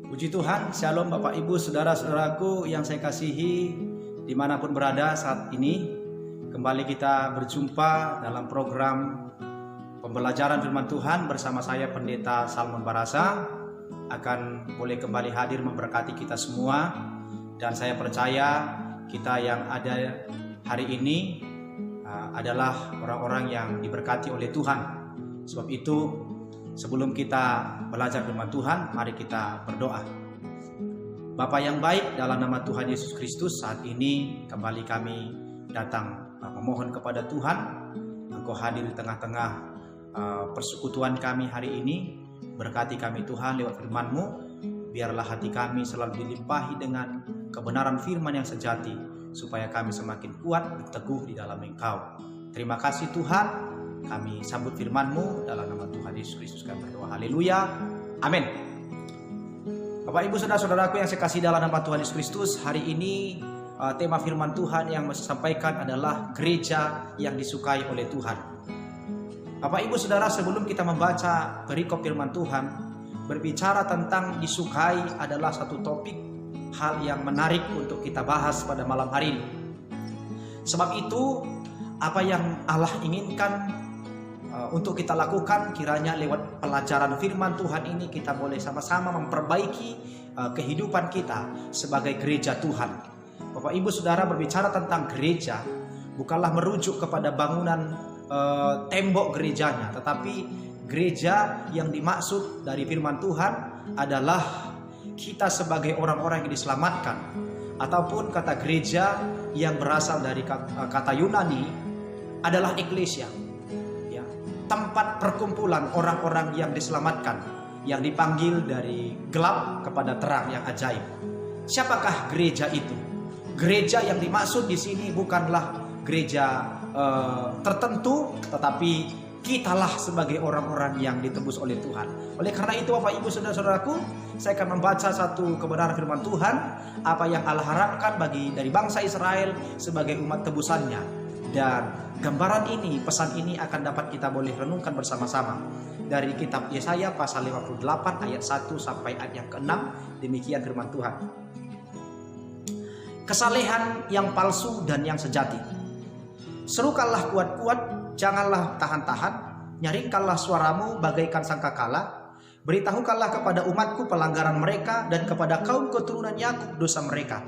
Puji Tuhan, Shalom Bapak Ibu Saudara-saudaraku yang saya kasihi dimanapun berada saat ini. Kembali kita berjumpa dalam program pembelajaran firman Tuhan bersama saya Pendeta Salmon Barasa. Akan boleh kembali hadir memberkati kita semua. Dan saya percaya kita yang ada hari ini adalah orang-orang yang diberkati oleh Tuhan. Sebab itu sebelum kita belajar firman Tuhan, mari kita berdoa. Bapa yang baik, dalam nama Tuhan Yesus Kristus, saat ini kembali kami datang memohon kepada Tuhan. Engkau hadir di tengah-tengah persekutuan kami hari ini. Berkati kami Tuhan lewat firman-Mu. Biarlah hati kami selalu dilimpahi dengan kebenaran firman yang sejati, supaya kami semakin kuat dan teguh di dalam Engkau. Terima kasih Tuhan. Kami sambut firman-Mu dalam nama Tuhan Yesus Kristus kami berdoa. Haleluya. Amin. Bapak Ibu Saudara-saudaraku yang saya kasih dalam nama Tuhan Yesus Kristus, hari ini tema firman Tuhan yang saya sampaikan adalah gereja yang disukai oleh Tuhan. Bapak Ibu Saudara, sebelum kita membaca perikop firman Tuhan, berbicara tentang disukai adalah satu topik hal yang menarik untuk kita bahas pada malam hari ini. Sebab itu apa yang Allah inginkan untuk kita lakukan, kiranya lewat pelajaran firman Tuhan ini kita boleh sama-sama memperbaiki kehidupan kita sebagai gereja Tuhan. Bapak Ibu Saudara, berbicara tentang gereja bukanlah merujuk kepada bangunan tembok gerejanya, tetapi gereja yang dimaksud dari firman Tuhan adalah kita sebagai orang-orang yang diselamatkan, ataupun kata gereja yang berasal dari kata Yunani adalah eklesia. Tempat perkumpulan orang-orang yang diselamatkan, yang dipanggil dari gelap kepada terang yang ajaib. Siapakah gereja itu? Gereja yang dimaksud di sini bukanlah gereja tertentu, tetapi kitalah sebagai orang-orang yang ditebus oleh Tuhan. Oleh karena itu Bapak Ibu Saudara-saudaraku, saya akan membaca satu kebenaran firman Tuhan, apa yang Allah harapkan dari bangsa Israel sebagai umat tebusannya. Dan gambaran ini, pesan ini akan dapat kita boleh renungkan bersama-sama dari kitab Yesaya pasal 58 ayat 1 sampai ayat yang ke-6. Demikian firman Tuhan. Kesalehan yang palsu dan yang sejati. Serukanlah kuat-kuat, janganlah tahan-tahan. Nyaringkanlah suaramu bagaikan sangkakala. Beritahukanlah kepada umatku pelanggaran mereka, dan kepada kaum keturunan Yakub dosa mereka.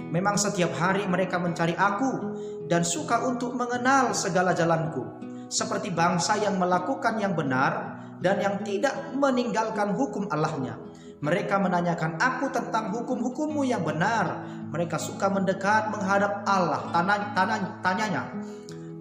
Memang setiap hari mereka mencari aku dan suka untuk mengenal segala jalanku, seperti bangsa yang melakukan yang benar dan yang tidak meninggalkan hukum Allahnya. Mereka menanyakan aku tentang hukum-hukummu yang benar. Mereka suka mendekat menghadap Allah. Tanyanya,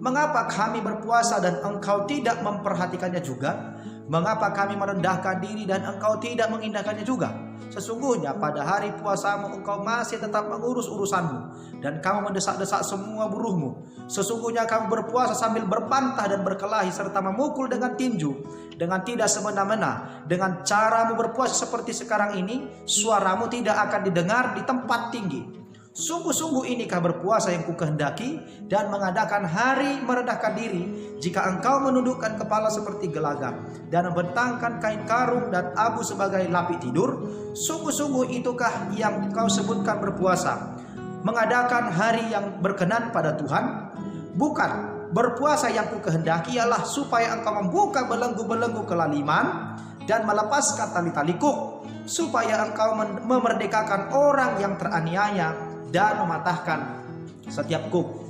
mengapa kami berpuasa dan engkau tidak memperhatikannya juga? Mengapa kami merendahkan diri dan engkau tidak mengindahkannya juga? Sesungguhnya pada hari puasamu engkau masih tetap mengurus urusanmu, dan kamu mendesak-desak semua buruhmu. Sesungguhnya kamu berpuasa sambil berpantah dan berkelahi, serta memukul dengan tinju, dengan tidak semena-mena. Dengan caramu berpuasa seperti sekarang ini, suaramu tidak akan didengar di tempat tinggi. Sungguh-sungguh inikah berpuasa yang kukehendaki, dan mengadakan hari merendahkan diri, jika engkau menundukkan kepala seperti gelagar, dan membentangkan kain karung dan abu sebagai lapik tidur? Sungguh-sungguh itukah yang kau sebutkan berpuasa, mengadakan hari yang berkenan pada Tuhan? Bukan, berpuasa yang kukehendaki ialah supaya engkau membuka belenggu-belenggu kelaliman dan melepaskan tali-tali kuk, supaya engkau memerdekakan orang yang teraniaya dan mematahkan setiap kuk.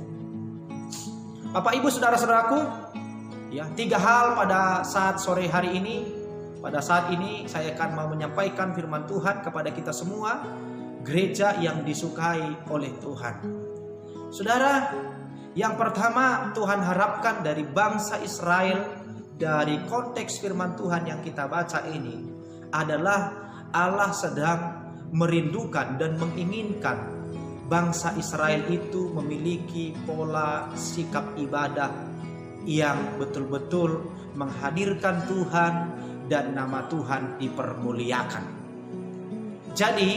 Bapak Ibu Saudara-saudaraku, ya, 3 hal pada saat sore hari ini. Pada saat ini saya akan mau menyampaikan firman Tuhan kepada kita semua, gereja yang disukai oleh Tuhan. Saudara, yang pertama Tuhan harapkan dari bangsa Israel, dari konteks firman Tuhan yang kita baca ini, adalah Allah sedang merindukan dan menginginkan bangsa Israel itu memiliki pola sikap ibadah yang betul-betul menghadirkan Tuhan dan nama Tuhan dipermuliakan. Jadi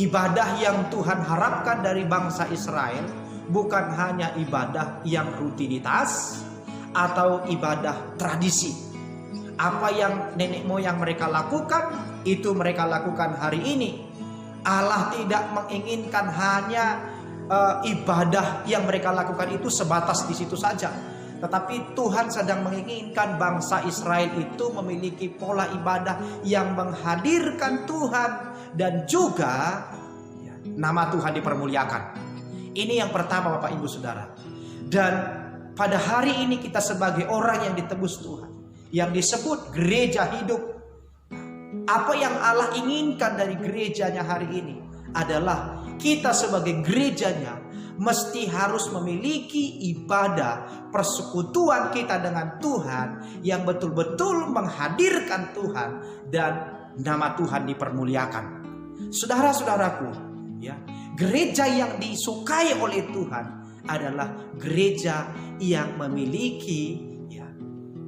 ibadah yang Tuhan harapkan dari bangsa Israel bukan hanya ibadah yang rutinitas atau ibadah tradisi. Apa yang nenek moyang mereka lakukan itu mereka lakukan hari ini. Allah tidak menginginkan hanya ibadah yang mereka lakukan itu sebatas di situ saja. Tetapi Tuhan sedang menginginkan bangsa Israel itu memiliki pola ibadah yang menghadirkan Tuhan dan juga nama Tuhan dipermuliakan. Ini yang pertama Bapak Ibu Saudara. Dan pada hari ini kita sebagai orang yang ditebus Tuhan, yang disebut gereja hidup. Apa yang Allah inginkan dari gerejanya hari ini adalah kita sebagai gerejanya mesti harus memiliki ibadah persekutuan kita dengan Tuhan yang betul-betul menghadirkan Tuhan dan nama Tuhan dipermuliakan. Saudara-saudaraku, ya, gereja yang disukai oleh Tuhan adalah gereja yang memiliki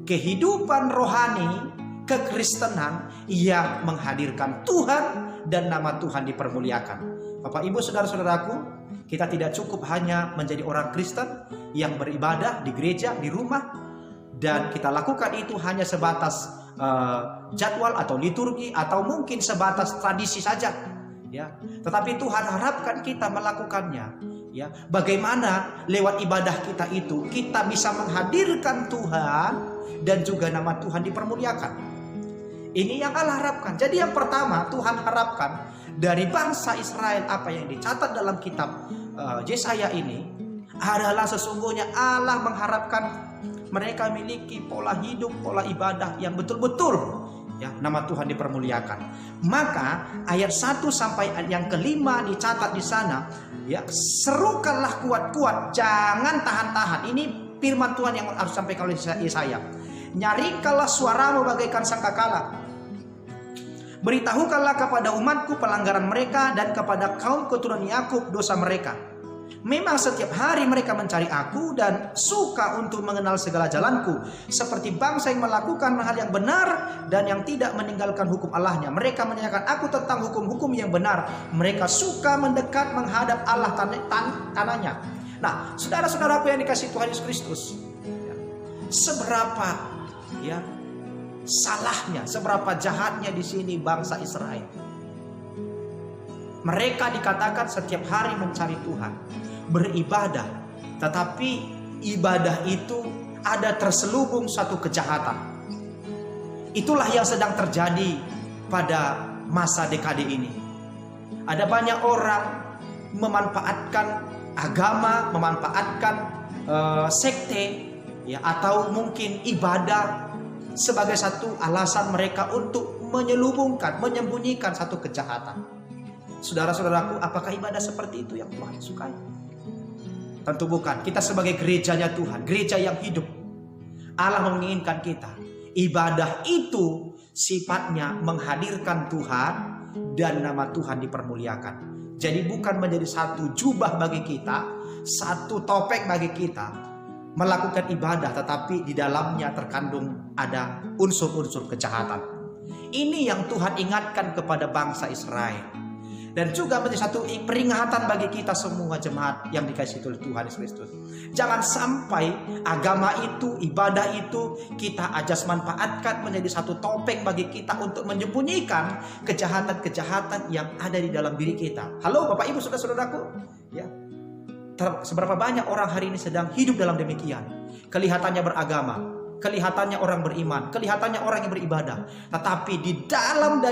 kehidupan rohani, kekristenan yang menghadirkan Tuhan dan nama Tuhan dipermuliakan. Bapak Ibu saudara-saudaraku, kita tidak cukup hanya menjadi orang Kristen yang beribadah di gereja, di rumah, dan kita lakukan itu hanya sebatas jadwal atau liturgi atau mungkin sebatas tradisi saja, ya. Tetapi Tuhan harapkan kita melakukannya, ya. Bagaimana lewat ibadah kita itu kita bisa menghadirkan Tuhan dan juga nama Tuhan dipermuliakan. Ini yang Allah harapkan. Jadi yang pertama Tuhan harapkan dari bangsa Israel, apa yang dicatat dalam kitab Yesaya ini adalah sesungguhnya Allah mengharapkan mereka memiliki pola hidup, pola ibadah yang betul-betul, ya, nama Tuhan dipermuliakan. Maka ayat 1 sampai yang kelima dicatat di sana, ya, serukanlah kuat-kuat, jangan tahan-tahan. Ini firman Tuhan yang harus sampaikan oleh Yesaya. Nyarikanlah suaramu bagaikan sangkakala. Beritahukanlah kepada umatku pelanggaran mereka dan kepada kaum keturunan Yakub dosa mereka. Memang setiap hari mereka mencari aku dan suka untuk mengenal segala jalanku. Seperti bangsa yang melakukan hal yang benar dan yang tidak meninggalkan hukum Allahnya. Mereka menanyakan aku tentang hukum-hukum yang benar. Mereka suka mendekat menghadap Allah tanahnya. Nah, saudara-saudaraku yang dikasihi Tuhan Yesus Kristus, seberapa, ya, salahnya, seberapa jahatnya di sini bangsa Israel. Mereka dikatakan setiap hari mencari Tuhan, beribadah, tetapi ibadah itu ada terselubung satu kejahatan. Itulah yang sedang terjadi pada masa dekade ini. Ada banyak orang memanfaatkan agama, memanfaatkan sekte, ya, atau mungkin ibadah sebagai satu alasan mereka untuk menyelubungkan, menyembunyikan satu kejahatan. Saudara-saudaraku, apakah ibadah seperti itu yang Tuhan sukai? Tentu bukan. Kita sebagai gerejanya Tuhan, gereja yang hidup, Allah menginginkan kita, ibadah itu sifatnya menghadirkan Tuhan dan nama Tuhan dipermuliakan. Jadi bukan menjadi satu jubah bagi kita, satu topeng bagi kita melakukan ibadah, tetapi di dalamnya terkandung ada unsur-unsur kejahatan. Ini yang Tuhan ingatkan kepada bangsa Israel, dan juga menjadi satu peringatan bagi kita semua jemaat yang dikasihi oleh Tuhan Yesus Kristus. Jangan sampai agama itu, ibadah itu kita ajas manfaatkan menjadi satu topeng bagi kita untuk menyembunyikan kejahatan-kejahatan yang ada di dalam diri kita. Halo Bapak Ibu saudara-saudaraku, ya. Seberapa banyak orang hari ini sedang hidup dalam demikian. Kelihatannya beragama, kelihatannya orang beriman, kelihatannya orang yang beribadah, tetapi di dalam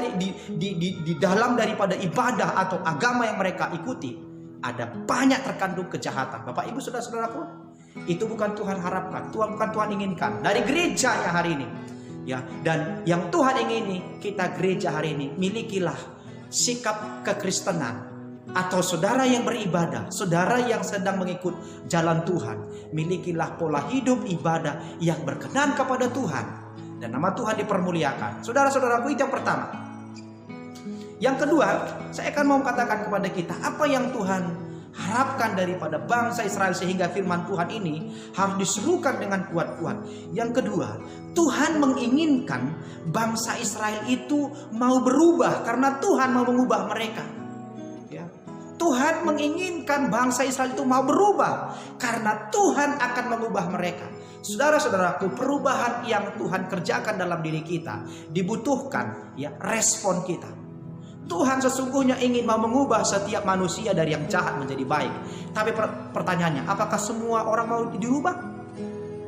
daripada ibadah atau agama yang mereka ikuti ada banyak terkandung kejahatan. Bapak Ibu saudara-saudaraku, itu bukan Tuhan harapkan, bukan Tuhan inginkan dari gerejanya hari ini, ya. Dan yang Tuhan ingini kita gereja hari ini, milikilah sikap kekristenan. Atau saudara yang beribadah, saudara yang sedang mengikut jalan Tuhan, milikilah pola hidup ibadah yang berkenan kepada Tuhan dan nama Tuhan dipermuliakan. Saudara-saudaraku, itu yang pertama. Yang kedua, saya akan mau katakan kepada kita apa yang Tuhan harapkan daripada bangsa Israel sehingga firman Tuhan ini harus diserukan dengan kuat-kuat. Yang kedua, Tuhan menginginkan bangsa Israel itu mau berubah karena Tuhan mau mengubah mereka. Tuhan menginginkan bangsa Israel itu mau berubah, karena Tuhan akan mengubah mereka. Saudara-saudaraku, perubahan yang Tuhan kerjakan dalam diri kita dibutuhkan ya respon kita. Tuhan sesungguhnya ingin mau mengubah setiap manusia dari yang jahat menjadi baik. Tapi pertanyaannya, apakah semua orang mau dirubah?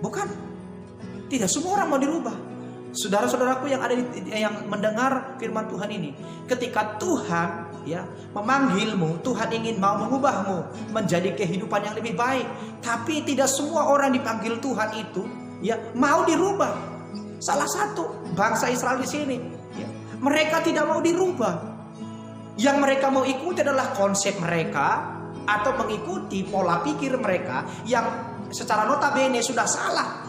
Bukan. Tidak semua orang mau dirubah. Saudara-saudaraku yang ada yang mendengar firman Tuhan ini, ketika Tuhan ya memanggilmu, Tuhan ingin mau mengubahmu menjadi kehidupan yang lebih baik. Tapi tidak semua orang dipanggil Tuhan itu ya mau dirubah. Salah satu bangsa Israel di sini, ya, mereka tidak mau dirubah. Yang mereka mau ikuti adalah konsep mereka atau mengikuti pola pikir mereka yang secara notabene sudah salah.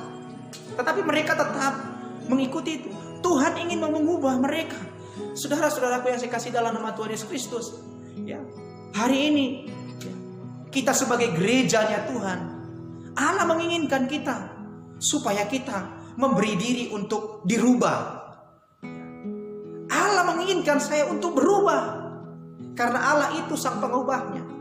Tetapi mereka tetap mengikuti itu. Tuhan ingin mengubah mereka. Saudara-saudaraku yang saya kasih dalam nama Tuhan Yesus Kristus, ya, hari ini ya, kita sebagai gerejanya Tuhan, Allah menginginkan kita supaya kita memberi diri untuk dirubah. Allah menginginkan saya untuk berubah, karena Allah itu sang pengubahnya.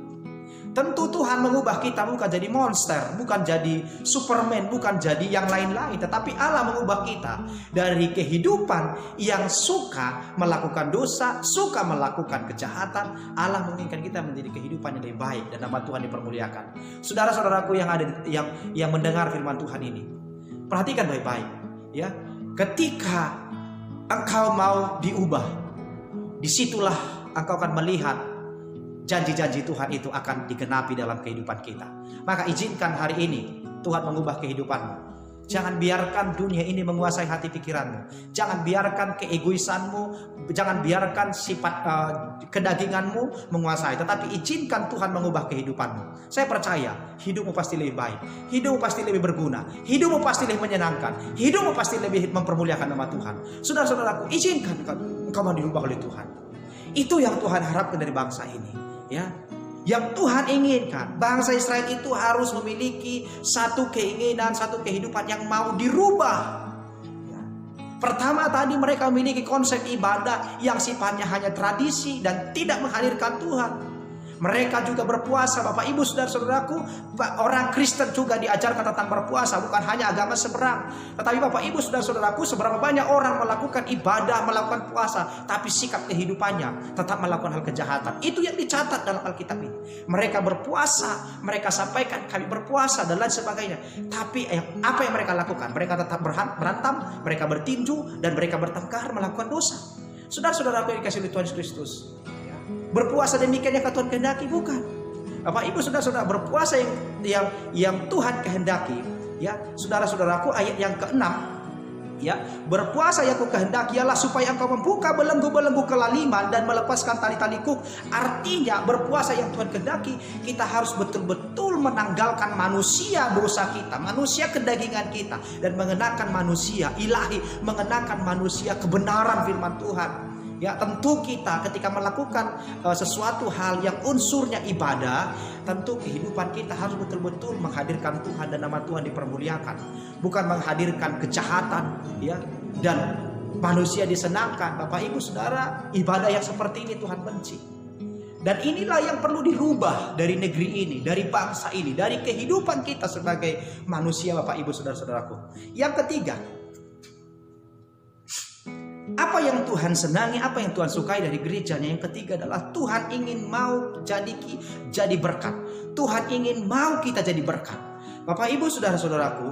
Tentu Tuhan mengubah kita bukan jadi monster, bukan jadi Superman, bukan jadi yang lain-lain. Tetapi Allah mengubah kita dari kehidupan yang suka melakukan dosa, suka melakukan kejahatan. Allah menginginkan kita menjadi kehidupan yang lebih baik dan nama Tuhan dipermuliakan. Saudara-saudaraku yang ada yang mendengar firman Tuhan ini, perhatikan baik-baik ya. Ketika engkau mau diubah, disitulah engkau akan melihat janji-janji Tuhan itu akan digenapi dalam kehidupan kita. Maka izinkan hari ini Tuhan mengubah kehidupanmu. Jangan biarkan dunia ini menguasai hati pikiranmu. Jangan biarkan keegoisanmu, jangan biarkan sifat kedaginganmu menguasai. Tetapi izinkan Tuhan mengubah kehidupanmu. Saya percaya hidupmu pasti lebih baik, hidupmu pasti lebih berguna, hidupmu pasti lebih menyenangkan, hidupmu pasti lebih mempermuliakan nama Tuhan. Saudara-saudaraku, izinkan engkau mau dirubah oleh Tuhan. Itu yang Tuhan harapkan dari bangsa ini. Ya, yang Tuhan inginkan bangsa Israel itu harus memiliki satu keinginan, satu kehidupan yang mau dirubah. Ya. Pertama tadi mereka memiliki konsep ibadah yang sifatnya hanya tradisi dan tidak menghadirkan Tuhan. Mereka juga berpuasa, Bapak Ibu saudara-saudaraku, orang Kristen juga diajarkan tentang berpuasa, bukan hanya agama seberang. Tetapi Bapak Ibu saudara-saudaraku, seberapa banyak orang melakukan ibadah, melakukan puasa, tapi sikap kehidupannya tetap melakukan hal kejahatan. Itu yang dicatat dalam Alkitab ini. Mereka berpuasa, mereka sampaikan kami berpuasa dan lain sebagainya. Tapi apa yang mereka lakukan? Mereka tetap berantem, mereka bertinju, dan mereka bertengkar melakukan dosa. Saudara-saudaraku yang dikasihi Tuhan Yesus Kristus, berpuasa demikian yang Tuhan kehendaki, bukan. Bapak Ibu saudara-saudara, berpuasa yang Tuhan kehendaki, ya saudara-saudaraku, ayat yang ke-6, ya, berpuasa yang ku kehendaki ialah supaya engkau membuka belenggu-belenggu kelaliman dan melepaskan tali-tali kuk. Artinya berpuasa yang Tuhan kehendaki, kita harus betul-betul menanggalkan manusia dosa kita, manusia kedagingan kita, dan mengenakan manusia ilahi, mengenakan manusia kebenaran firman Tuhan. Ya, tentu kita ketika melakukan sesuatu hal yang unsurnya ibadah, tentu kehidupan kita harus betul-betul menghadirkan Tuhan dan nama Tuhan dipermuliakan, bukan menghadirkan kejahatan, ya, dan manusia disenangkan. Bapak Ibu Saudara, ibadah yang seperti ini Tuhan benci. Dan inilah yang perlu dirubah dari negeri ini, dari bangsa ini, dari kehidupan kita sebagai manusia, Bapak Ibu Saudara-saudaraku. Yang ketiga, apa yang Tuhan senangi, apa yang Tuhan sukai dari gerejanya? Yang ketiga adalah Tuhan ingin mau jadi berkat. Tuhan ingin mau kita jadi berkat. Bapak Ibu saudara-saudaraku,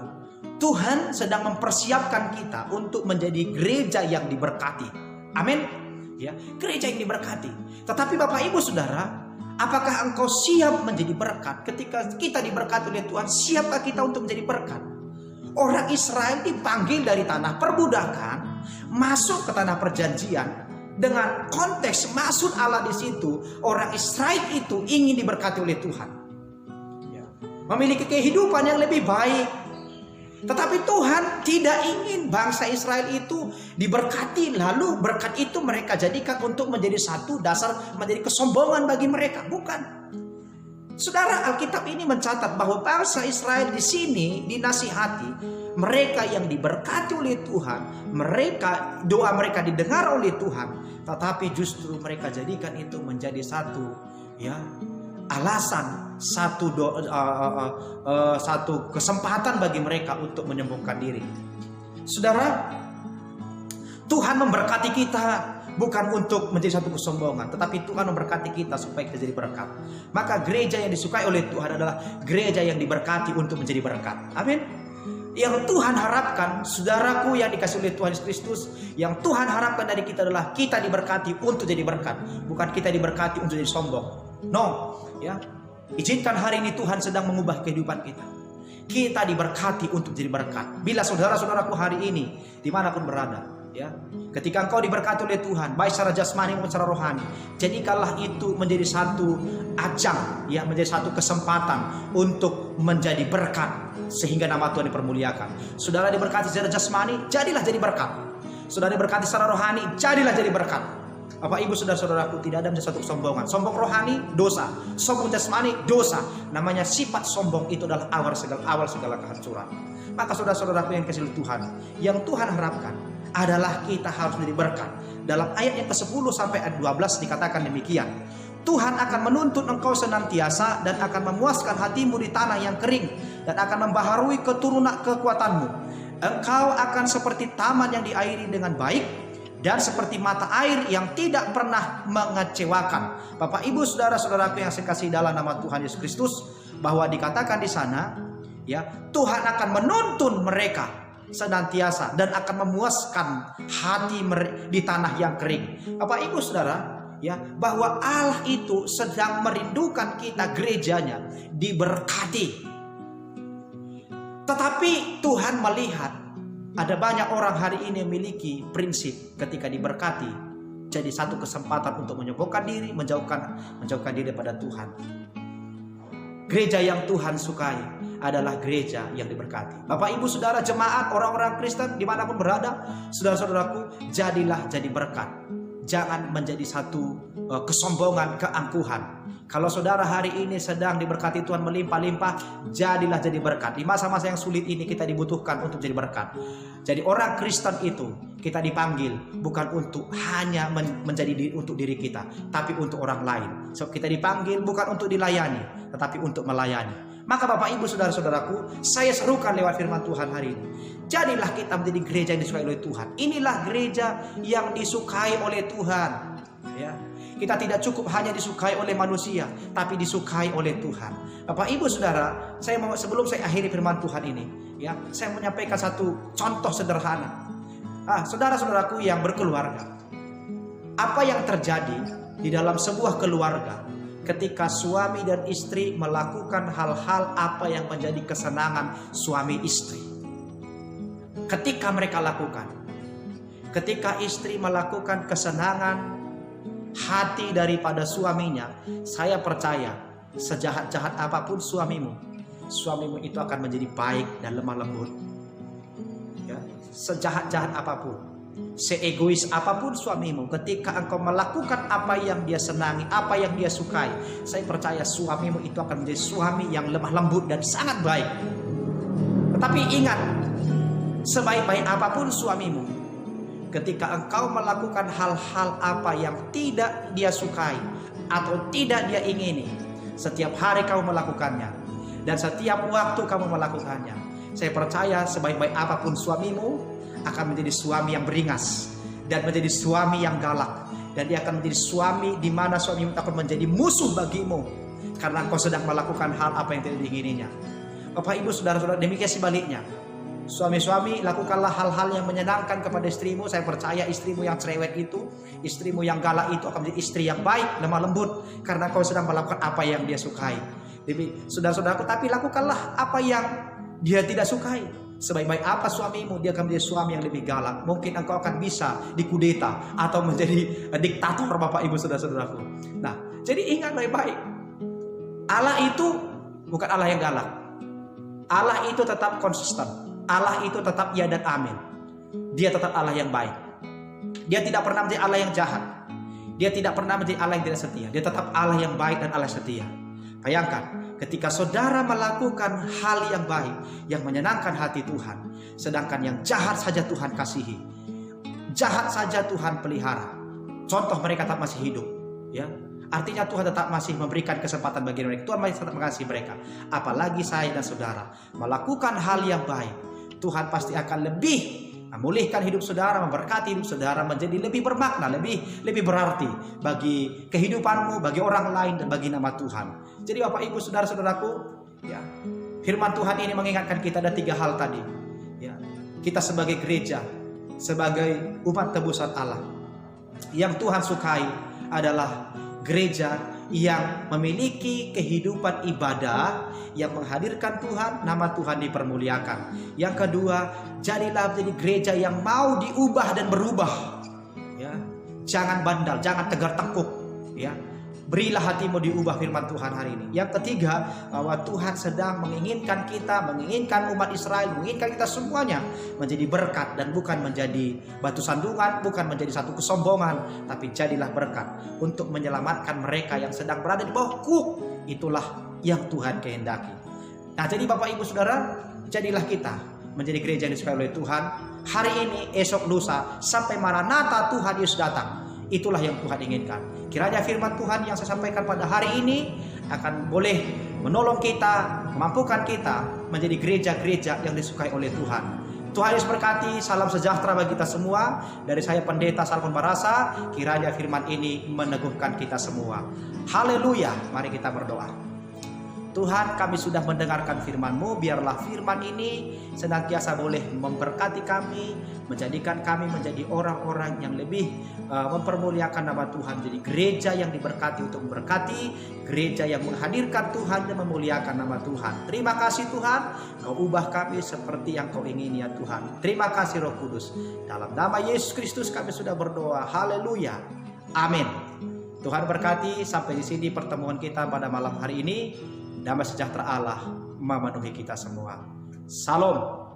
Tuhan sedang mempersiapkan kita untuk menjadi gereja yang diberkati. Amin. Ya, gereja yang diberkati. Tetapi Bapak Ibu Saudara, apakah engkau siap menjadi berkat? Ketika kita diberkati oleh Tuhan, siapkah kita untuk menjadi berkat? Orang Israel dipanggil dari tanah perbudakan masuk ke tanah perjanjian dengan konteks maksud Allah di situ. Orang Israel itu ingin diberkati oleh Tuhan, ya, memiliki kehidupan yang lebih baik. Tetapi Tuhan tidak ingin bangsa Israel itu diberkati lalu berkat itu mereka jadikan untuk menjadi satu dasar menjadi kesombongan bagi mereka. Bukan. Saudara, Alkitab ini mencatat bahwa bangsa Israel di sini dinasihati, mereka yang diberkati oleh Tuhan, doa mereka didengar oleh Tuhan, tetapi justru mereka jadikan itu menjadi satu, ya, alasan, satu kesempatan bagi mereka untuk menyembuhkan diri. Saudara, Tuhan memberkati kita bukan untuk menjadi satu kesombongan, tetapi Tuhan memberkati kita supaya kita jadi berkat. Maka gereja yang disukai oleh Tuhan adalah gereja yang diberkati untuk menjadi berkat. Amin. Yang Tuhan harapkan, saudaraku yang dikasih oleh Tuhan Yesus Kristus, yang Tuhan harapkan dari kita adalah kita diberkati untuk jadi berkat, bukan kita diberkati untuk jadi sombong. No, ya. Izinkan hari ini Tuhan sedang mengubah kehidupan kita. Kita diberkati untuk jadi berkat. Bila saudara-saudaraku hari ini dimanapun berada, ya, ketika engkau diberkati oleh Tuhan, baik secara jasmani maupun secara rohani, jadikanlah itu menjadi satu ajang, ya, menjadi satu kesempatan untuk menjadi berkat, sehingga nama Tuhan dipermuliakan. Saudara diberkati secara jasmani, jadilah jadi berkat. Saudara diberkati secara rohani, jadilah jadi berkat. Bapak Ibu saudara-saudaraku, tidak ada menjadi satu kesombongan. Sombong rohani dosa, sombong jasmani dosa. Namanya sifat sombong itu adalah awal segala kehancuran. Maka saudara-saudaraku yang dikasihi Tuhan, yang Tuhan harapkan adalah kita harus menjadi berkat. Dalam ayat yang ke-10 sampai ayat 12 dikatakan demikian. Tuhan akan menuntut engkau senantiasa dan akan memuaskan hatimu di tanah yang kering dan akan membaharui keturunan kekuatanmu. Engkau akan seperti taman yang diairi dengan baik dan seperti mata air yang tidak pernah mengecewakan. Bapak Ibu saudara-saudaraku yang saya kasih dalam nama Tuhan Yesus Kristus, bahwa dikatakan di sana, ya, Tuhan akan menuntun mereka senantiasa dan akan memuaskan hati di tanah yang kering. Bapak Ibu saudara, ya, bahwa Allah itu sedang merindukan kita gerejanya diberkati. Tetapi Tuhan melihat ada banyak orang hari ini memiliki prinsip ketika diberkati jadi satu kesempatan untuk menyembuhkan diri, menjauhkan diri daripada Tuhan. Gereja yang Tuhan sukai adalah gereja yang diberkati. Bapak Ibu saudara jemaat, orang-orang Kristen dimanapun berada, saudara-saudaraku, jadilah jadi berkat. Jangan menjadi satu kesombongan, keangkuhan. Kalau saudara hari ini sedang diberkati Tuhan melimpah-limpah, jadilah jadi berkat. Di masa-masa yang sulit ini kita dibutuhkan untuk jadi berkat. Jadi orang Kristen itu kita dipanggil bukan untuk hanya menjadi untuk diri kita, tapi untuk orang lain. So kita dipanggil bukan untuk dilayani, tetapi untuk melayani. Maka Bapak Ibu saudara-saudaraku, saya serukan lewat firman Tuhan hari ini, jadilah kita menjadi gereja yang disukai oleh Tuhan. Inilah gereja yang disukai oleh Tuhan, ya. Kita tidak cukup hanya disukai oleh manusia, tapi disukai oleh Tuhan. Bapak Ibu saudara, sebelum saya akhiri firman Tuhan ini, ya, saya menyampaikan satu contoh sederhana. Saudara-saudaraku yang berkeluarga, apa yang terjadi di dalam sebuah keluarga ketika suami dan istri melakukan hal-hal apa yang menjadi kesenangan suami istri? Ketika mereka lakukan, ketika istri melakukan kesenangan hati daripada suaminya, saya percaya sejahat-jahat apapun suamimu itu akan menjadi baik dan lemah lembut, ya. Sejahat-jahat apapun, seegois apapun suamimu, ketika engkau melakukan apa yang dia senangi, apa yang dia sukai, saya percaya suamimu itu akan menjadi suami yang lemah lembut dan sangat baik. Tetapi ingat, sebaik-baik apapun suamimu, ketika engkau melakukan hal-hal apa yang tidak dia sukai atau tidak dia ingini, setiap hari kamu melakukannya dan setiap waktu kamu melakukannya, saya percaya sebaik-baik apapun suamimu akan menjadi suami yang beringas dan menjadi suami yang galak, dan dia akan menjadi suami di mana suamimu akan menjadi musuh bagimu karena engkau sedang melakukan hal apa yang tidak diingininya. Bapak Ibu saudara-saudara, demikian sebaliknya. Suami-suami, lakukanlah hal-hal yang menyenangkan kepada istrimu. Saya percaya istrimu yang cerewet itu, istrimu yang galak itu akan menjadi istri yang baik, lemah lembut, karena kau sedang melakukan apa yang dia sukai. Jadi saudara-saudaraku, tapi lakukanlah apa yang dia tidak sukai. Sebaik-baik apa suamimu, dia akan menjadi suami yang lebih galak. Mungkin engkau akan bisa dikudeta atau menjadi diktator, Bapak Ibu saudara-saudaraku. Nah, jadi ingat baik-baik, Allah itu bukan Allah yang galak. Allah itu tetap konsisten. Allah itu tetap ya dan amin. Dia tetap Allah yang baik. Dia tidak pernah menjadi Allah yang jahat. Dia tidak pernah menjadi Allah yang tidak setia. Dia tetap Allah yang baik dan Allah setia. Bayangkan, ketika saudara melakukan hal yang baik, yang menyenangkan hati Tuhan, sedangkan yang jahat saja Tuhan kasihi, jahat saja Tuhan pelihara. Contoh, mereka tetap masih hidup, ya. Artinya Tuhan tetap masih memberikan kesempatan bagi mereka. Tuhan masih tetap mengasihi mereka. Apalagi saya dan saudara melakukan hal yang baik, Tuhan pasti akan lebih memulihkan hidup saudara, memberkati hidup saudara menjadi lebih bermakna, lebih berarti bagi kehidupanmu, bagi orang lain, dan bagi nama Tuhan. Jadi Bapak Ibu saudara-saudaraku, ya, firman Tuhan ini mengingatkan kita ada 3 hal tadi. Ya, kita sebagai gereja, sebagai umat tebusan Allah, yang Tuhan sukai adalah gereja yang memiliki kehidupan ibadah yang menghadirkan Tuhan, nama Tuhan dipermuliakan. Yang kedua, jadilah menjadi gereja yang mau diubah dan berubah. Ya, jangan bandal, jangan tegar tengkuk. Ya, berilah hatimu diubah, firman Tuhan hari ini. Yang ketiga, bahwa Tuhan sedang menginginkan kita, menginginkan umat Israel, menginginkan kita semuanya menjadi berkat dan bukan menjadi batu sandungan, bukan menjadi satu kesombongan, tapi jadilah berkat untuk menyelamatkan mereka yang sedang berada di bawah kuk. Itulah yang Tuhan kehendaki. Nah, jadi Bapak Ibu Saudara, jadilah kita menjadi gereja yang disukai oleh Tuhan hari ini, esok, lusa, sampai Maranatha Tuhan Yesus datang. Itulah yang Tuhan inginkan. Kiranya firman Tuhan yang saya sampaikan pada hari ini akan boleh menolong kita, memampukan kita menjadi gereja-gereja yang disukai oleh Tuhan. Tuhan Yesus berkati. Salam sejahtera bagi kita semua. Dari saya Pendeta Salmon Barasa, kiranya firman ini meneguhkan kita semua. Haleluya. Mari kita berdoa. Tuhan, kami sudah mendengarkan firman-Mu. Biarlah firman ini senantiasa boleh memberkati kami, menjadikan kami menjadi orang-orang yang lebih mempermuliakan nama Tuhan. Jadi gereja yang diberkati untuk memberkati, gereja yang menghadirkan Tuhan dan memuliakan nama Tuhan. Terima kasih Tuhan, Kau ubah kami seperti yang Kau ingin ya Tuhan. Terima kasih Roh Kudus. Dalam nama Yesus Kristus kami sudah berdoa. Haleluya. Amin. Tuhan berkati. Sampai di sini pertemuan kita pada malam hari ini. Damai sejahtera Allah memenuhi kita semua. Salam.